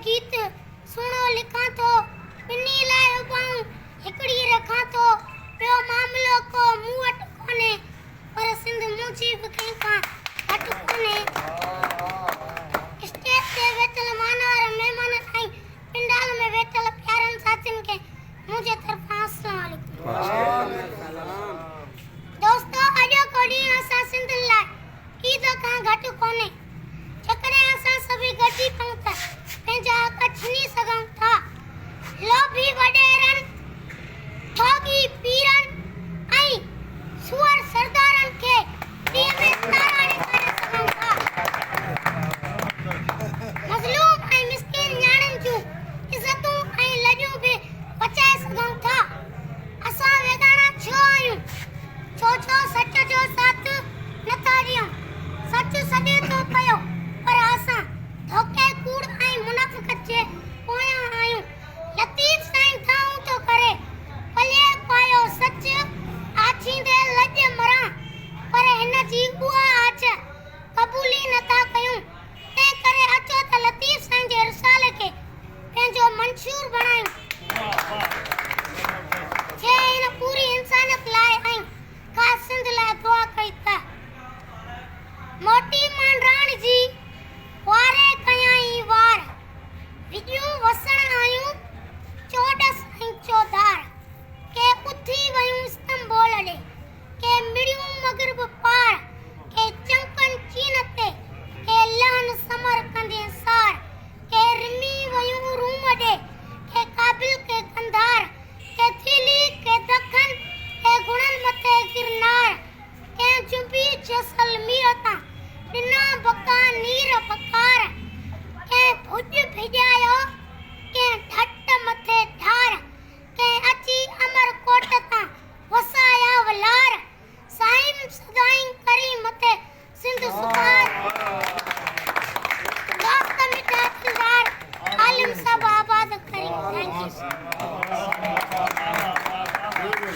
गीत सुनो लिखा तो पिनी लाए उबाऊं हिकड़ी रखा तो पियो मामलो को मूं वटि कोने पर सिंध मुंहिंजी बि कंहिंखां घटि कोने स्टेज ते वेठल मानवर महिमान ऐं पिंडाल में वेठल प्यारनि साथियुनि खे मुंहिंजे तरफ़ां अस्सलाम वालेकुम। दोस्तो अॼो को ॾींहुं असां सिंध लाइ ईद खां घटि कोने जेकॾहिं असां सभई गॾिजी